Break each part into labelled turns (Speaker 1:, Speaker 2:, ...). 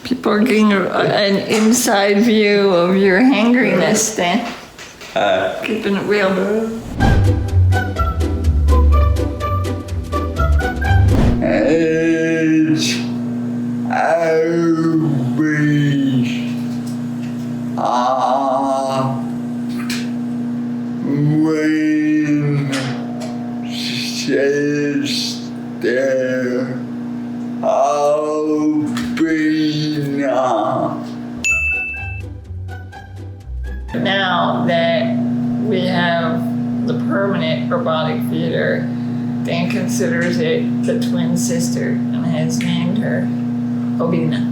Speaker 1: People are getting an inside view of your hangriness, Dan. Keeping it real. Now that we have the permanent robotic feeder, Dan considers it the twin sister and has named her Obina.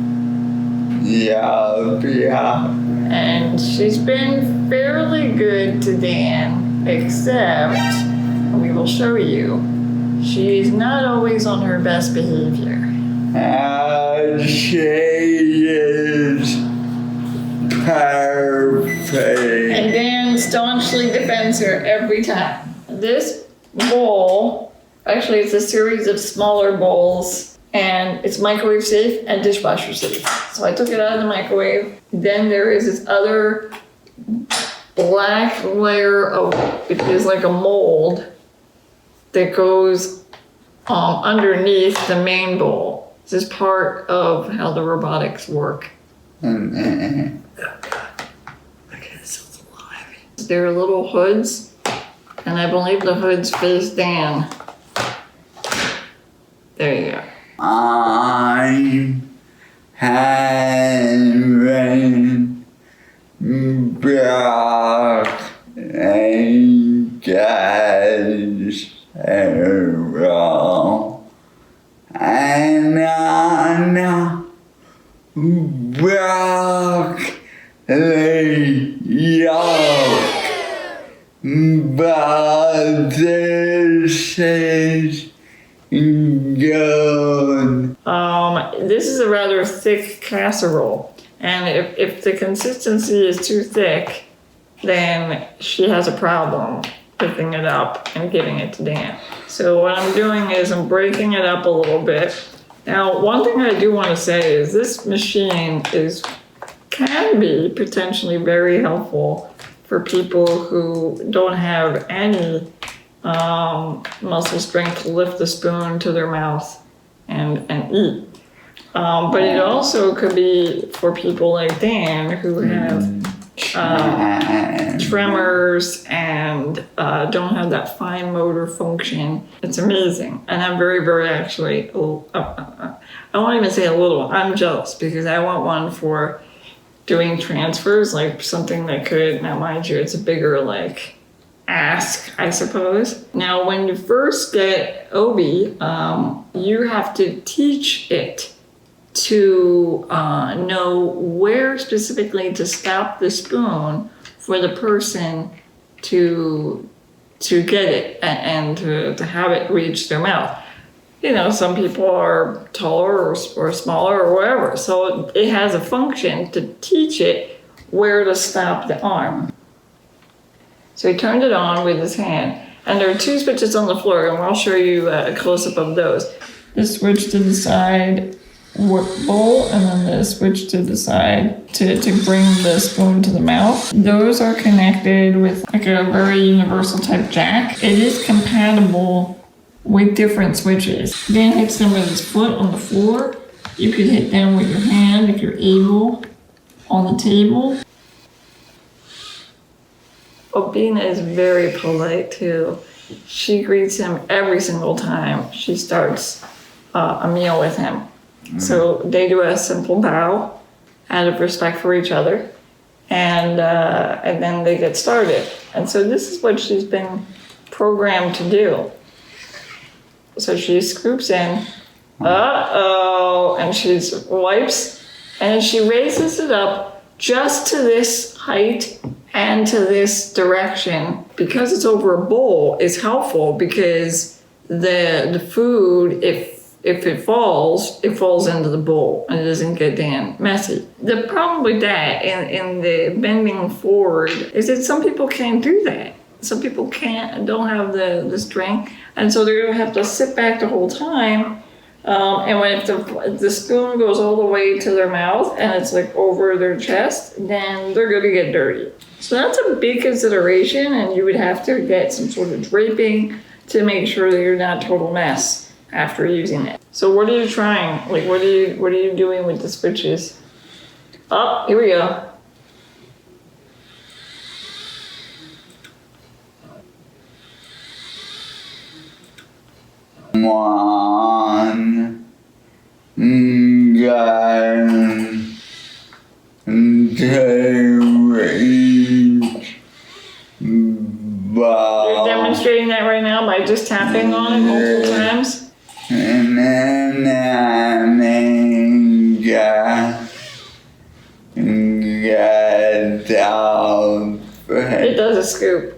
Speaker 2: Yeah.
Speaker 1: And she's been fairly good to Dan, except, we will show you, she's not always on her best behavior.
Speaker 2: She is perfect.
Speaker 1: And Dan staunchly defends her every time. This bowl, actually it's a series of smaller bowls, and it's microwave safe and dishwasher safe. So I took it out of the microwave. Then there is this other black layer of, it is like a mold that goes underneath the main bowl. This is part of how the robotics work.
Speaker 2: Mm-hmm.
Speaker 1: Okay, this is alive. There are little hoods, and I believe the hoods face Dan. There you go.
Speaker 2: I'm having black and gas around, and I'm broccoli yolk, but this is good.
Speaker 1: This is a rather thick casserole, and if the consistency is too thick, then she has a problem picking it up and giving it to Dan. So what I'm doing is I'm breaking it up a little bit. Now, one thing I do want to say is this machine can be potentially very helpful for people who don't have any muscle strength to lift the spoon to their mouth and eat. But it also could be for people like Dan who have tremors and don't have that fine motor function. It's amazing. And I'm very, very actually, I won't even say a little, I'm jealous because I want one for doing transfers, like something that could, now mind you, it's a bigger like ask, I suppose. Now, when you first get Obi, you have to teach it to know where specifically to stop the spoon for the person to get it and to have it reach their mouth. You know, some people are taller or smaller or whatever, so it has a function to teach it where to stop the arm. So he turned it on with his hand, and there are two switches on the floor, and I'll show you a close-up of those. The switch to the side bowl, and then the switch to the side to bring the spoon to the mouth. Those are connected with like a very universal type jack. It is compatible with different switches. Dan hits them with his foot on the floor. You could hit them with your hand if you're able on the table. Obina is very polite too. She greets him every single time she starts a meal with him. So they do a simple bow out of respect for each other, and then they get started. And so this is what she's been programmed to do. So she scoops in, and she wipes, and she raises it up just to this height and to this direction. Because it's over a bowl, is helpful because the food, if it falls into the bowl and it doesn't get damn messy. The problem with that in the bending forward is that some people can't do that. Some people don't have the strength, and so they're gonna have to sit back the whole time And when if the spoon goes all the way to their mouth and it's like over their chest, then they're going to get dirty. So that's a big consideration, and you would have to get some sort of draping to make sure that you're not a total mess after using it. So what are you trying? Like, what are you doing with the switches? Oh, here we go.
Speaker 2: One gun to each ball.
Speaker 1: You're demonstrating that right now by just tapping on it multiple times?
Speaker 2: And then get out.
Speaker 1: It does a scoop.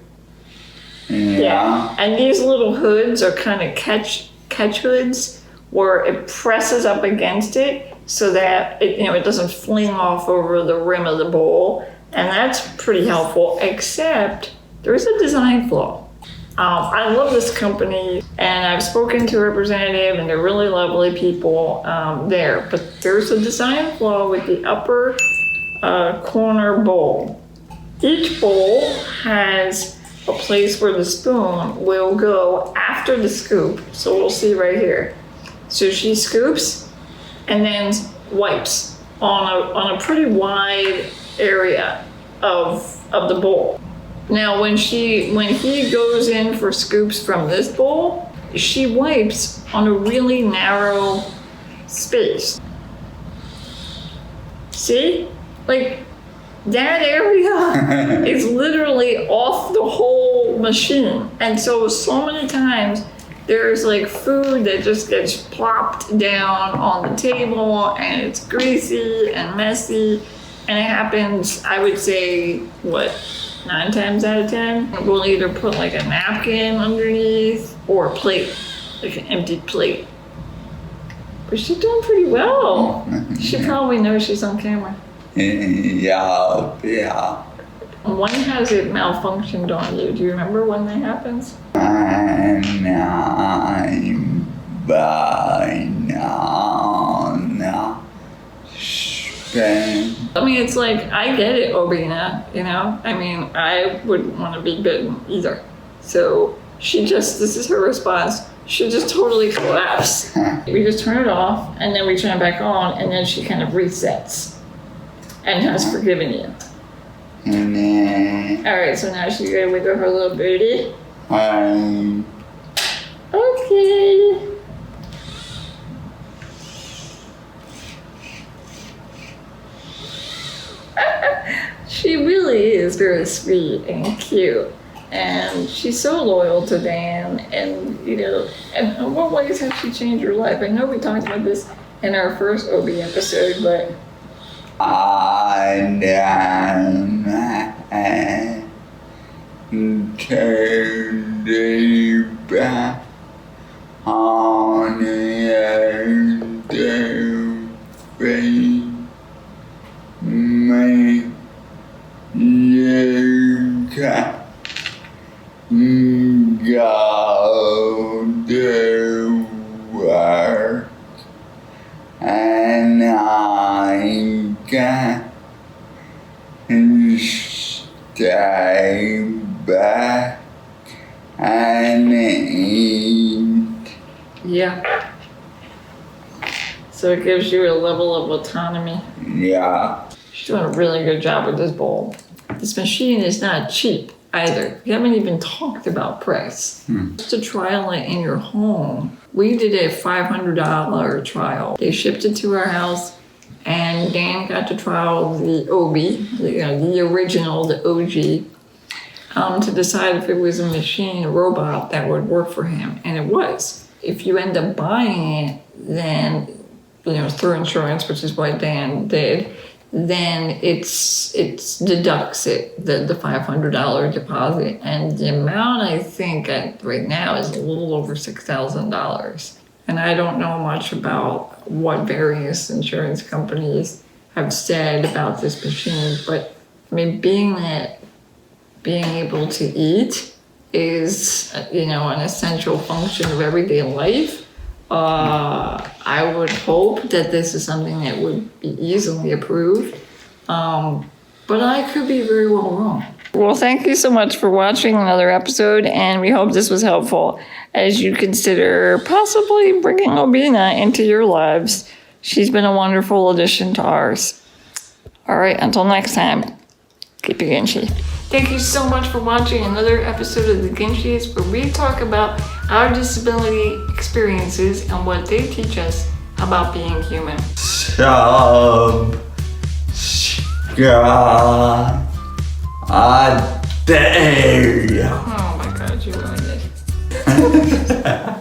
Speaker 1: Yeah. And these little hoods are kind of catch hoods where it presses up against it so that it doesn't fling off over the rim of the bowl. And that's pretty helpful, except there's a design flaw. I love this company, and I've spoken to a representative, and they're really lovely people there. But there's a design flaw with the upper corner bowl. Each bowl has a place where the spoon will go after the scoop. So we'll see right here. So she scoops and then wipes on a pretty wide area of the bowl. Now when he goes in for scoops from this bowl, she wipes on a really narrow space. See? Like, that area is literally off the whole machine. And so many times there's like food that just gets plopped down on the table, and it's greasy and messy, and it happens, I would say, 9 times out of 10, we'll either put like a napkin underneath or a plate, like an empty plate. But she's doing pretty well. She probably knows she's on camera.
Speaker 2: Yeah.
Speaker 1: When has it malfunctioned on you? Do you remember when that happens?
Speaker 2: And I'm by now.
Speaker 1: I mean, it's like, I get it, Obina, I mean, I wouldn't want to be bitten either. So this is her response. She just totally collapsed. We just turn it off, and then we turn it back on, and then she kind of resets and has forgiven you.
Speaker 2: And then
Speaker 1: All right, so now she's gonna wiggle her little booty. Okay. She really is very sweet and cute, and she's so loyal to Dan. And and in what ways has she changed her life? I know we talked about this in our first Obi episode, but
Speaker 2: I turned it back on the face. You can go to work, and I can stay back and eat.
Speaker 1: yeah. So it gives you a level of autonomy.
Speaker 2: Yeah.
Speaker 1: She's doing a really good job with this bowl. This machine is not cheap either. We haven't even talked about price. Just to trial it in your home, we did a $500 trial. They shipped it to our house, and Dan got to trial the Obi, the original, the OG, to decide if it was a machine, a robot that would work for him. And it was. If you end up buying it, then, through insurance, which is what Dan did, then it deducts it, the $500 deposit. And the amount, I think, right now is a little over $6,000. And I don't know much about what various insurance companies have said about this machine, but I mean, being able to eat is, an essential function of everyday life. I would hope that this is something that would be easily approved, but I could be very well wrong. Well, thank you so much for watching another episode, and we hope this was helpful as you consider possibly bringing Obina into your lives. She's been a wonderful addition to ours. All right, until next time, keep it Ginchiest. Thank you so much for watching another episode of the Ginchiest, where we talk about our disability experiences and what they teach us about being human.
Speaker 2: Subscribe. I dare you.
Speaker 1: Oh my God, you ruined it.